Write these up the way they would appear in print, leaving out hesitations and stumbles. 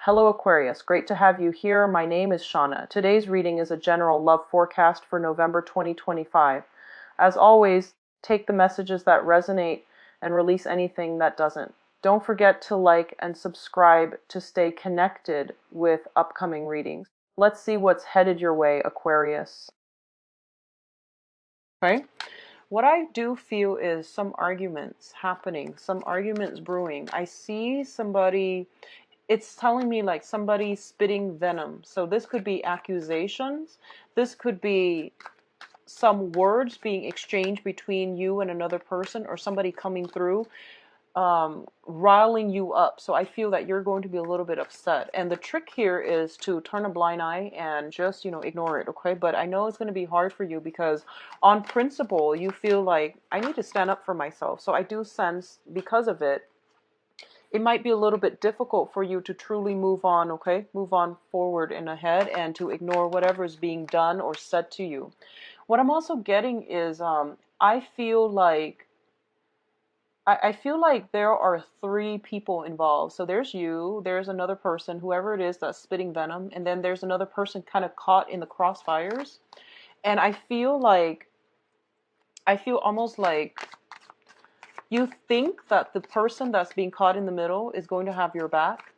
Hello Aquarius, great to have you here. My name is Shauna. Today's reading is a general love forecast for November 2025. As always, take the messages that resonate and release anything that doesn't. Don't forget to like and subscribe to stay connected with upcoming readings. Let's see what's headed your way, Aquarius. Okay? What I do feel is some arguments happening, some arguments brewing. I see somebody, it's telling me like somebody spitting venom. So this could be accusations. This could be some words being exchanged between you and another person, or somebody coming through, riling you up. So I feel that you're going to be a little bit upset. And the trick here is to turn a blind eye and just, ignore it, okay? But I know it's going to be hard for you because on principle, you feel like I need to stand up for myself. So I do sense because of it, it might be a little bit difficult for you to truly move on, okay? Move on forward and ahead and to ignore whatever is being done or said to you. What I'm also getting is I feel like there are three people involved. So there's you, there's another person, whoever it is that's spitting venom, and then there's another person kind of caught in the crossfires. And I feel almost like you think that the person that's being caught in the middle is going to have your back,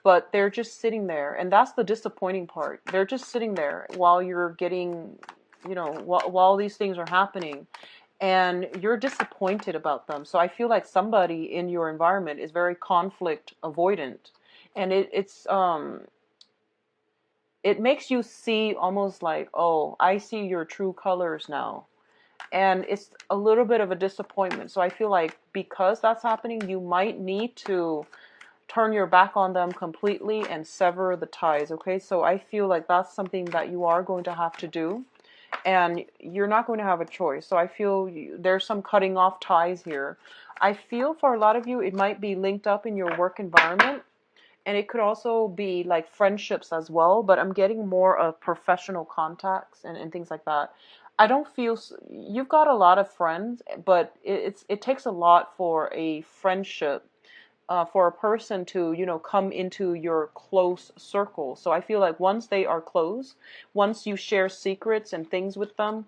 but they're just sitting there. And that's the disappointing part. They're just sitting there while you're getting, while these things are happening. And you're disappointed about them. So I feel like somebody in your environment is very conflict avoidant, and it makes you see almost like, oh, I see your true colors now, and it's a little bit of a disappointment. So I feel like because that's happening, you might need to turn your back on them completely and sever the ties. Okay, so I feel like that's something that you are going to have to do. And you're not going to have a choice. So I feel there's some cutting off ties here. I feel for a lot of you, it might be linked up in your work environment. And it could also be like friendships as well. But I'm getting more of professional contacts and things like that. I don't feel, you've got a lot of friends, but it takes a lot for a friendship, for a person to, come into your close circle. So I feel like once they are close, once you share secrets and things with them,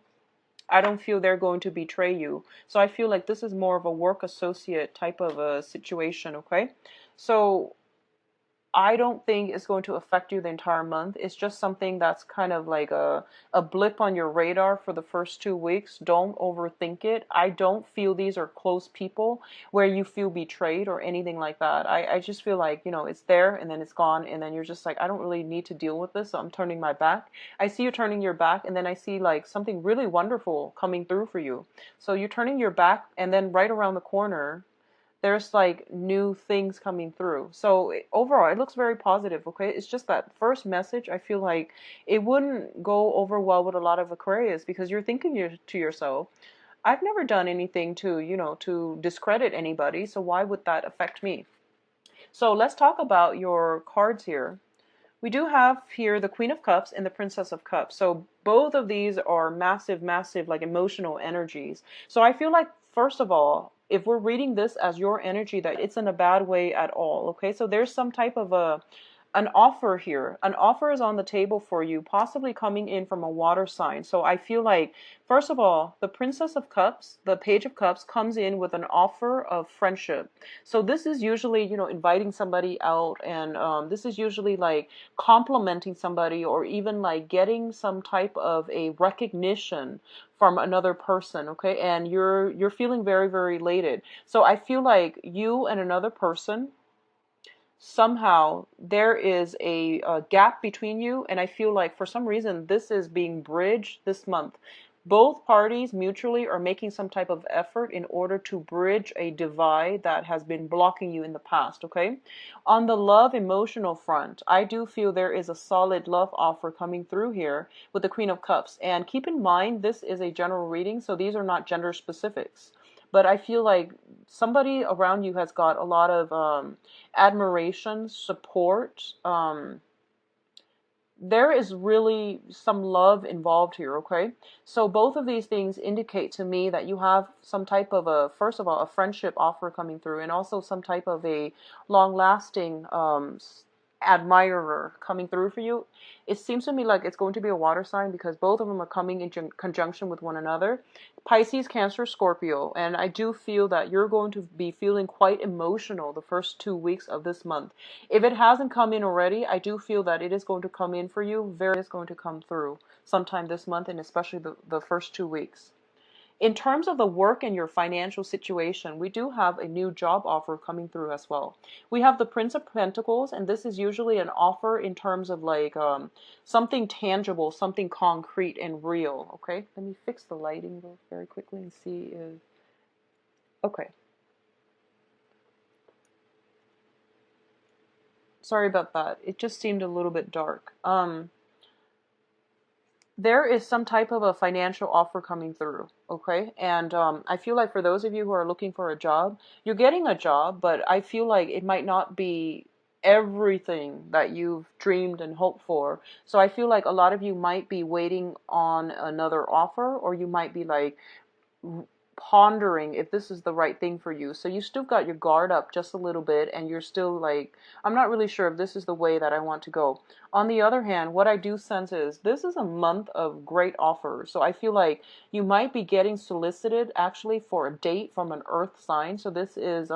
I don't feel they're going to betray you. So I feel like this is more of a work associate type of a situation, okay? So I don't think it's going to affect you the entire month. It's just something that's kind of like a blip on your radar for the first 2 weeks. Don't overthink it. I don't feel these are close people where you feel betrayed or anything like that. I just feel like, it's there and then it's gone, and then you're just like, I don't really need to deal with this, so I'm turning my back. I see you turning your back, and then I see like something really wonderful coming through for you. So you're turning your back, and then right around the corner, there's like new things coming through. So overall, it looks very positive, okay? It's just that first message, I feel like it wouldn't go over well with a lot of Aquarius because you're thinking to yourself, I've never done anything to, to discredit anybody, so why would that affect me? So let's talk about your cards here. We do have here the Queen of Cups and the Princess of Cups. So both of these are massive, massive, like emotional energies. So I feel like, first of all, if we're reading this as your energy, that it's in a bad way at all. Okay, so there's some type of an offer here. An offer is on the table for you, possibly coming in from a water sign. So I feel like, first of all, the Princess of Cups, the Page of Cups, comes in with an offer of friendship. So this is usually, inviting somebody out, and this is usually like complimenting somebody, or even like getting some type of a recognition from another person, okay? And you're feeling very, very elated. So I feel like you and another person, somehow there is a gap between you, and I feel like for some reason this is being bridged this month. Both parties mutually are making some type of effort in order to bridge a divide that has been blocking you in the past, okay? On the love emotional front, I do feel there is a solid love offer coming through here with the Queen of Cups. And keep in mind, this is a general reading, so these are not gender specifics. But I feel like somebody around you has got a lot of admiration, support. There is really some love involved here, okay? So both of these things indicate to me that you have some type of first of all, a friendship offer coming through, and also some type of a long-lasting admirer coming through for you. It seems to me like it's going to be a water sign because both of them are coming in conjunction with one another. Pisces, Cancer, Scorpio. And I do feel that you're going to be feeling quite emotional the first 2 weeks of this month. If it hasn't come in already, I do feel that it is going to come in for you. Very is going to come through sometime this month, and especially the first 2 weeks. In terms of the work and your financial situation, we do have a new job offer coming through as well. We have the Prince of Pentacles, and this is usually an offer in terms of like something tangible, something concrete and real. Okay, let me fix the lighting very quickly and see if. Okay. Sorry about that. It just seemed a little bit dark. There is some type of a financial offer coming through, okay? And I feel like for those of you who are looking for a job, you're getting a job, but I feel like it might not be everything that you've dreamed and hoped for. So I feel like a lot of you might be waiting on another offer, or you might be like pondering if this is the right thing for you. So you still got your guard up just a little bit, and you're still like, I'm not really sure if this is the way that I want to go. On the other hand, what I do sense is this is a month of great offers. So I feel like you might be getting solicited actually for a date from an earth sign. So this is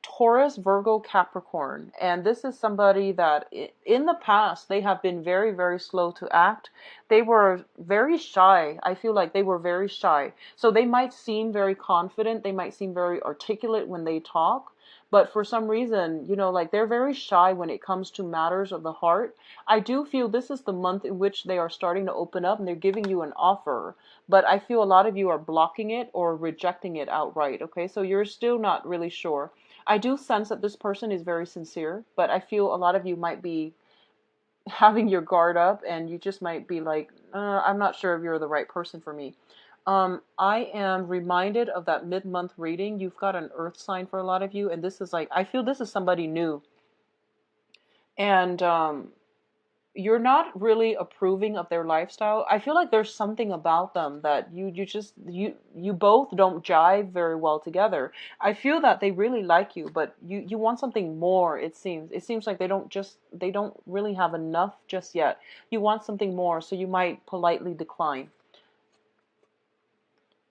Taurus, Virgo, Capricorn. And this is somebody that in the past, they have been very, very slow to act. They were very shy. I feel like they were very shy. So they might seem very confident. They might seem very articulate when they talk. But for some reason, you know, like they're very shy when it comes to matters of the heart. I do feel this is the month in which they are starting to open up and they're giving you an offer. But I feel a lot of you are blocking it or rejecting it outright. Okay, so you're still not really sure. I do sense that this person is very sincere, but I feel a lot of you might be having your guard up and you just might be like, I'm not sure if you're the right person for me. I am reminded of that mid-month reading. You've got an earth sign for a lot of you, and this is like, I feel this is somebody new. And you're not really approving of their lifestyle. I feel like there's something about them that you both don't jive very well together. I feel that they really like you, but you want something more. It seems like they don't really have enough just yet. You want something more, so you might politely decline.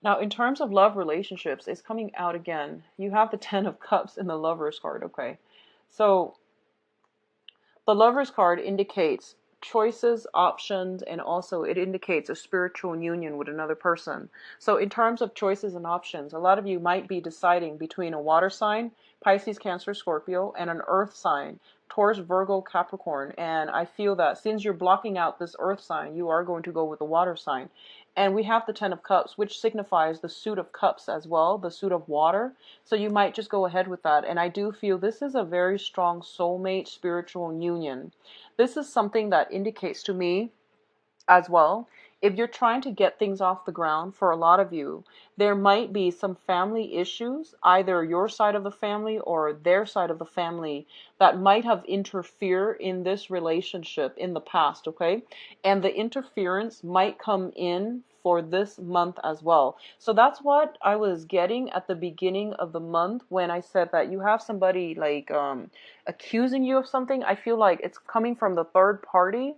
Now, in terms of love relationships, it's coming out again. You have the Ten of Cups in the Lovers card, okay? So the Lovers card indicates choices, options, and also it indicates a spiritual union with another person. So in terms of choices and options, a lot of you might be deciding between a water sign, Pisces, Cancer, Scorpio, and an earth sign, Taurus, Virgo, Capricorn. And I feel that since you're blocking out this earth sign, you are going to go with the water sign. And we have the Ten of Cups, which signifies the suit of cups as well, the suit of water. So you might just go ahead with that. And I do feel this is a very strong soulmate spiritual union. This is something that indicates to me as well. If you're trying to get things off the ground, for a lot of you, there might be some family issues, either your side of the family or their side of the family, that might have interfered in this relationship in the past, okay? And the interference might come in for this month as well. So that's what I was getting at the beginning of the month when I said that you have somebody like accusing you of something. I feel like it's coming from the third party,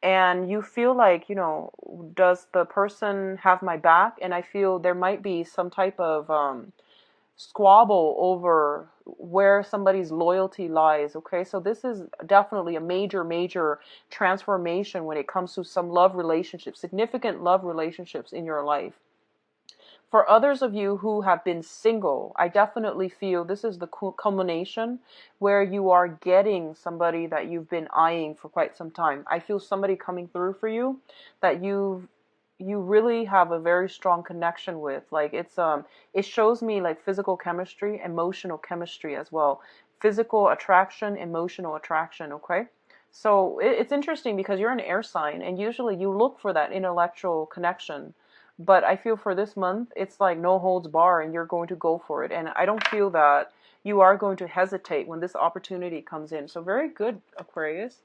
and you feel like, you know, does the person have my back? And I feel there might be some type of squabble over where somebody's loyalty lies. Okay, so this is definitely a major transformation when it comes to some love relationships, significant love relationships in your life. For others of you who have been single, I definitely feel this is the culmination where you are getting somebody that you've been eyeing for quite some time. I feel somebody coming through for you that you really have a very strong connection with. Like it shows me like physical chemistry, emotional chemistry as well. Physical attraction, emotional attraction, okay? So it's interesting because you're an air sign and usually you look for that intellectual connection. But I feel for this month, it's like no holds bar and you're going to go for it. And I don't feel that you are going to hesitate when this opportunity comes in. So very good, Aquarius.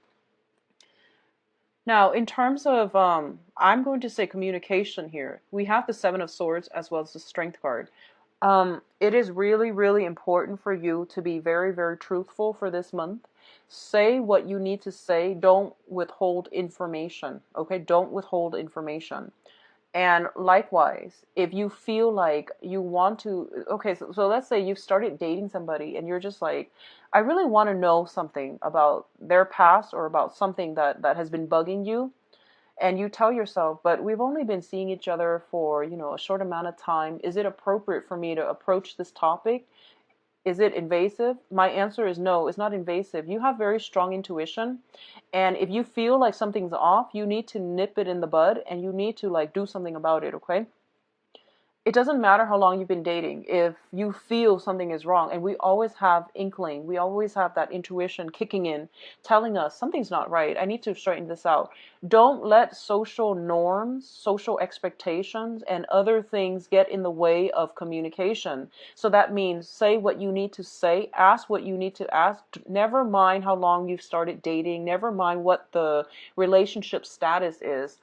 Now, in terms of, I'm going to say communication here. We have the Seven of Swords as well as the Strength card. It is really, really important for you to be very, very truthful for this month. Say what you need to say. Don't withhold information. Okay? Don't withhold information. And likewise, if you feel like you want to, okay, so let's say you've started dating somebody and you're just like, I really want to know something about their past or about something that has been bugging you. And you tell yourself, but we've only been seeing each other for, a short amount of time. Is it appropriate for me to approach this topic? Is it invasive? My answer is no, it's not invasive. You have very strong intuition. And if you feel like something's off, you need to nip it in the bud and you need to like do something about it, okay? It doesn't matter how long you've been dating. If you feel something is wrong, and we always have inkling, we always have that intuition kicking in, telling us something's not right. I need to straighten this out. Don't let social norms, social expectations, and other things get in the way of communication. So that means say what you need to say, ask what you need to ask. Never mind how long you've started dating, never mind what the relationship status is.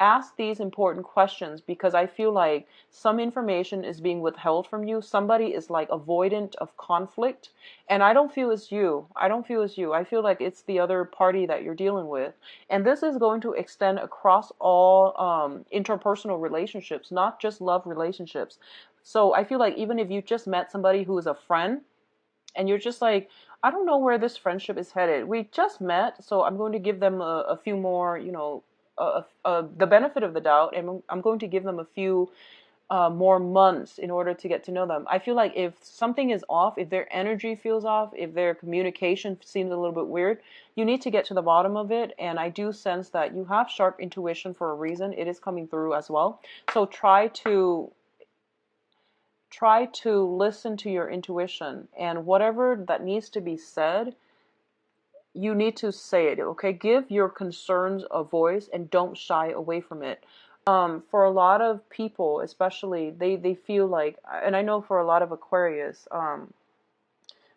Ask these important questions because I feel like some information is being withheld from you. Somebody is like avoidant of conflict. And I don't feel it's you. I don't feel it's you. I feel like it's the other party that you're dealing with. And this is going to extend across all interpersonal relationships, not just love relationships. So I feel like even if you just met somebody who is a friend and you're just like, I don't know where this friendship is headed. We just met, so I'm going to give them a few more, the benefit of the doubt, and I'm going to give them a few more months in order to get to know them. I feel like if something is off, if their energy feels off, if their communication seems a little bit weird, you need to get to the bottom of it. And I do sense that you have sharp intuition for a reason. It is coming through as well. So try to listen to your intuition, and whatever that needs to be said, you need to say it, okay? Give your concerns a voice and don't shy away from it. For a lot of people, especially, they feel like, and I know for a lot of Aquarius,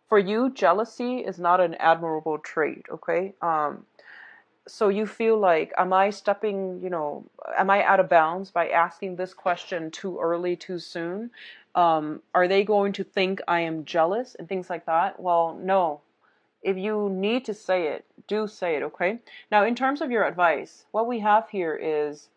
for you, jealousy is not an admirable trait, okay? So you feel like, am I out of bounds by asking this question too early, too soon? Are they going to think I am jealous and things like that? Well, no. If you need to say it, do say it, okay? Now, in terms of your advice, what we have here is,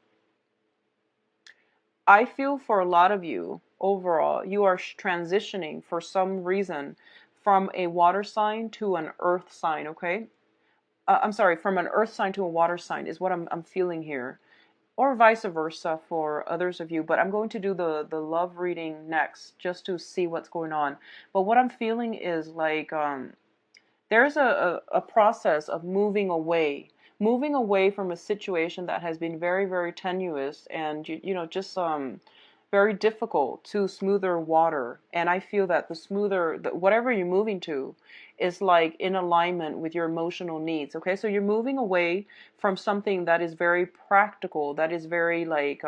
I feel for a lot of you, overall, you are transitioning for some reason from a water sign to an earth sign, okay? I'm sorry, from an earth sign to a water sign is what I'm feeling here. Or vice versa for others of you, but I'm going to do the love reading next just to see what's going on. But what I'm feeling is like, there's a process of moving away from a situation that has been very, very tenuous and, just very difficult to smoother water. And I feel that whatever you're moving to is like in alignment with your emotional needs. Okay. So you're moving away from something that is very practical, that is very like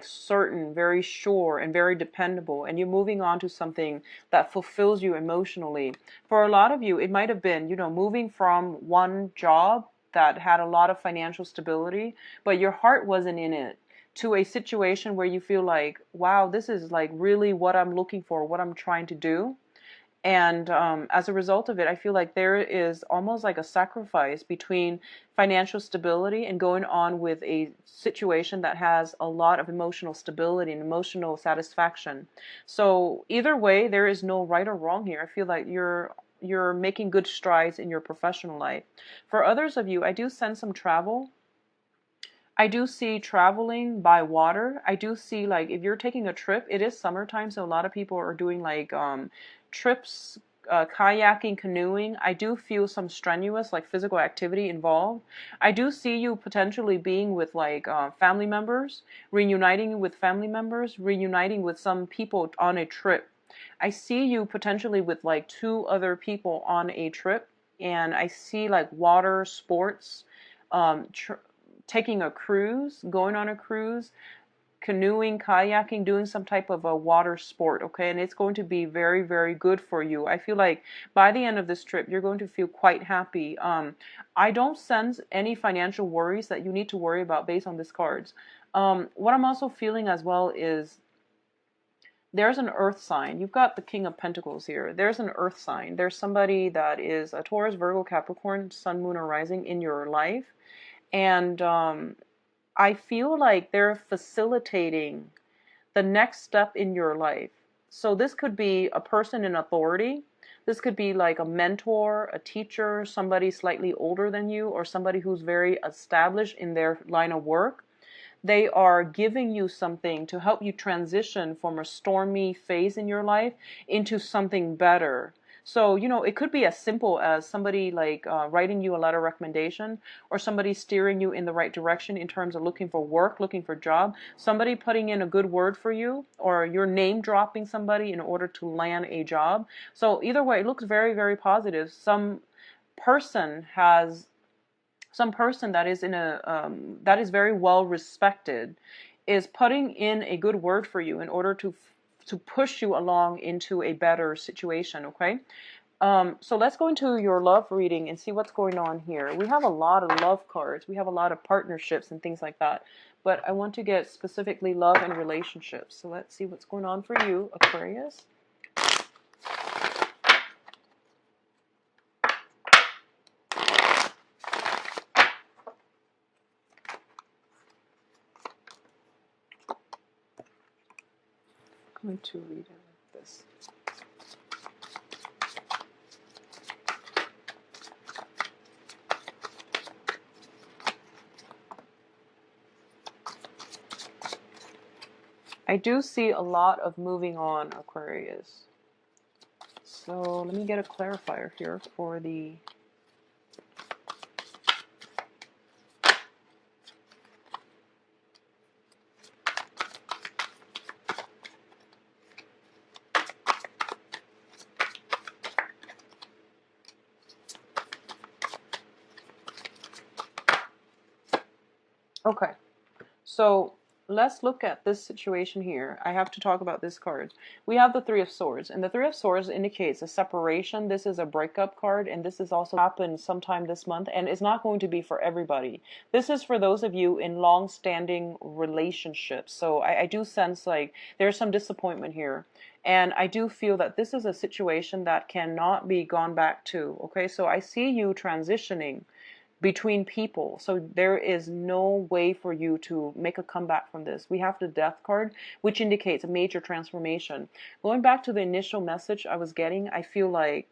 certain, very sure, and very dependable, and you're moving on to something that fulfills you emotionally. For a lot of you, it might have been, moving from one job that had a lot of financial stability, but your heart wasn't in it, to a situation where you feel like, wow, this is like really what I'm looking for, what I'm trying to do. And as a result of it, I feel like there is almost like a sacrifice between financial stability and going on with a situation that has a lot of emotional stability and emotional satisfaction. So either way, there is no right or wrong here. I feel like you're making good strides in your professional life. For others of you, I do sense some travel. I do see traveling by water. I do see, like, if you're taking a trip, it is summertime, so a lot of people are doing like trips, kayaking, canoeing. I do feel some strenuous, like, physical activity involved. I do see you potentially being with like family members, reuniting with family members, reuniting with some people on a trip. I see you potentially with like two other people on a trip, and I see like water sports, um, taking a cruise, going on a cruise, canoeing, kayaking, doing some type of a water sport, okay? And it's going to be very, very good for you. I feel like by the end of this trip, you're going to feel quite happy. I don't sense any financial worries that you need to worry about based on these cards. What I'm also feeling as well is there's an earth sign. You've got the King of Pentacles here. There's an earth sign. There's somebody that is a Taurus, Virgo, Capricorn, Sun, Moon, or Rising in your life. And I feel like they're facilitating the next step in your life. So this could be a person in authority. This could be like a mentor, a teacher, somebody slightly older than you, or somebody who's very established in their line of work. They are giving you something to help you transition from a stormy phase in your life into something better. So, you know, it could be as simple as somebody like writing you a letter of recommendation, or somebody steering you in the right direction in terms of looking for work, looking for a job, somebody putting in a good word for you, or you're name dropping somebody in order to land a job. So either way, it looks very, very positive. Person has some person that is in a that is very well respected is putting in a good word for you in order to push you along into a better situation. Okay, so let's go into your love reading and see what's going on here. We have a lot of love cards. We have a lot of partnerships and things like that, but I want to get specifically love and relationships. So let's see what's going on for you, Aquarius. I'm going to read it like this. I do see a lot of moving on, Aquarius. So let me get a clarifier here for the okay. So let's look at this situation here. I have to talk about this card. We have the Three of Swords, and the Three of Swords indicates a separation. This is a breakup card, and this is also happened sometime this month, and it's not going to be for everybody. This is for those of you in long-standing relationships. So I do sense like there's some disappointment here. And I do feel that this is a situation that cannot be gone back to. Okay, so I see you transitioning between people. So there is no way for you to make a comeback from this. We have the Death card, which indicates a major transformation. Going back to the initial message I was getting, I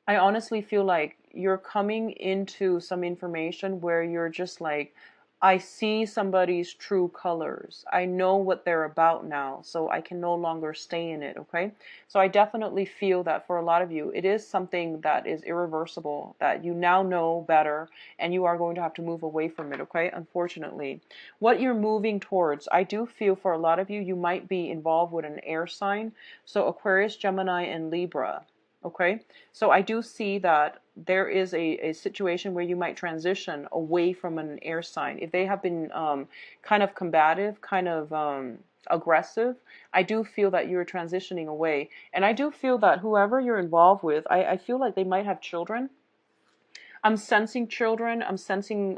honestly feel like you're coming into some information where you're just like, I see somebody's true colors. I know what they're about now, so I can no longer stay in it, okay? So I definitely feel that for a lot of you, it is something that is irreversible, that you now know better, and you are going to have to move away from it, okay? Unfortunately. What you're moving towards, I do feel for a lot of you, you might be involved with an air sign. So Aquarius, Gemini, and Libra. Okay, so I do see that there is a situation where you might transition away from an air sign. If they have been kind of combative, kind of aggressive, I do feel that you're transitioning away. And I do feel that whoever you're involved with, I feel like they might have children. I'm sensing children. I'm sensing,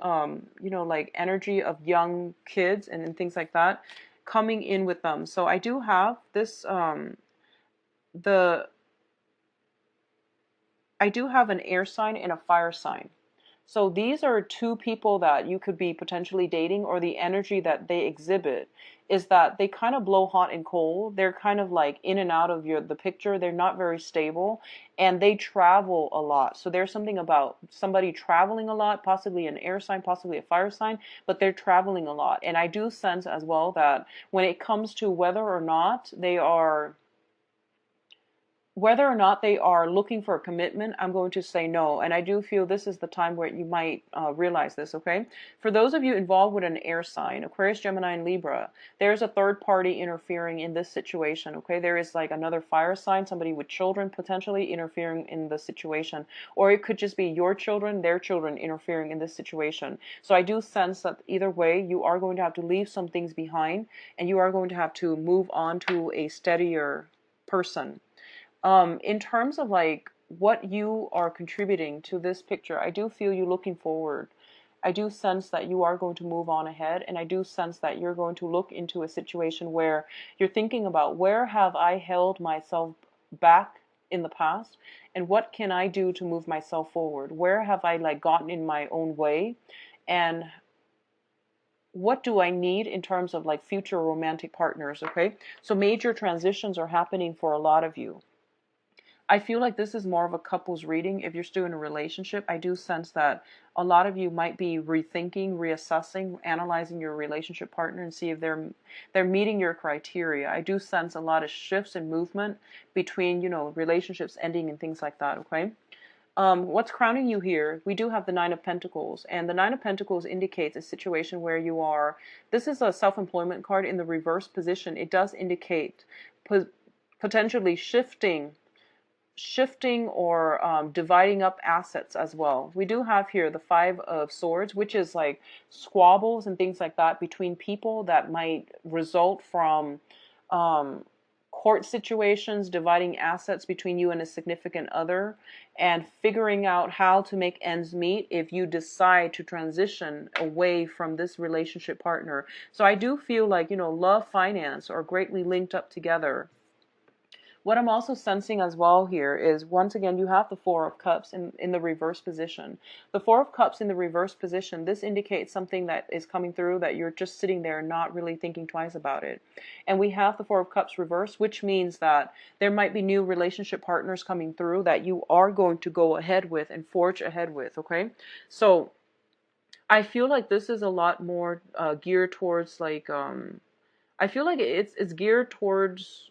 you know, like energy of young kids and things like that coming in with them. So I do have this, I do have an air sign and a fire sign. So these are two people that you could be potentially dating, or the energy that they exhibit is that they kind of blow hot and cold. They're kind of like in and out of the picture. They're not very stable, and they travel a lot. So there's something about somebody traveling a lot, possibly an air sign, possibly a fire sign, but they're traveling a lot. And I do sense as well that when it comes to whether or not they are looking for a commitment, I'm going to say no. And I do feel this is the time where you might realize this, okay? For those of you involved with an air sign, Aquarius, Gemini, and Libra, there's a third party interfering in this situation, okay? There is like another fire sign, somebody with children potentially interfering in the situation. Or it could just be your children, their children interfering in this situation. So I do sense that either way, you are going to have to leave some things behind, and you are going to have to move on to a steadier person. In terms of like what you are contributing to this picture, I do feel you looking forward. I do sense that you are going to move on ahead, and I do sense that you're going to look into a situation where you're thinking about, where have I held myself back in the past, and what can I do to move myself forward? Where have I like gotten in my own way, and what do I need in terms of like future romantic partners? Okay, so major transitions are happening for a lot of you. I feel like this is more of a couples reading. If you're still in a relationship, I do sense that a lot of you might be rethinking, reassessing, analyzing your relationship partner and see if they're meeting your criteria. I do sense a lot of shifts and movement between, relationships ending and things like that, okay? What's crowning you here? We do have the Nine of Pentacles, and the Nine of Pentacles indicates a situation where you are, this is a self-employment card in the reverse position. It does indicate potentially shifting or dividing up assets as well. We do have here the Five of Swords, which is like squabbles and things like that between people that might result from court situations, dividing assets between you and a significant other, and figuring out how to make ends meet if you decide to transition away from this relationship partner. So I do feel like, love, finance are greatly linked up together. What I'm also sensing as well here is, once again, you have the Four of Cups in the reverse position. The Four of Cups in the reverse position, this indicates something that is coming through that you're just sitting there not really thinking twice about it. And we have the Four of Cups reverse, which means that there might be new relationship partners coming through that you are going to go ahead with and forge ahead with, okay? So I feel like this is a lot more geared towards like, I feel like it's geared towards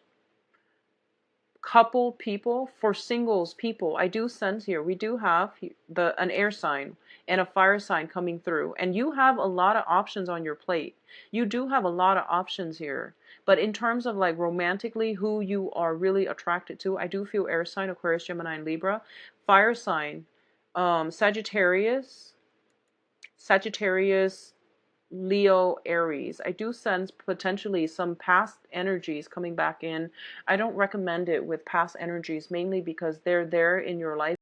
couple people. For singles people, I do sense here we do have an air sign and a fire sign coming through, and you have a lot of options on your plate. You do have a lot of options here, but in terms of like romantically who you are really attracted to, I do feel air sign, Aquarius, Gemini, and Libra. Fire sign, Sagittarius, Leo, Aries. I do sense potentially some past energies coming back in. I don't recommend it with past energies, mainly because they're there in your life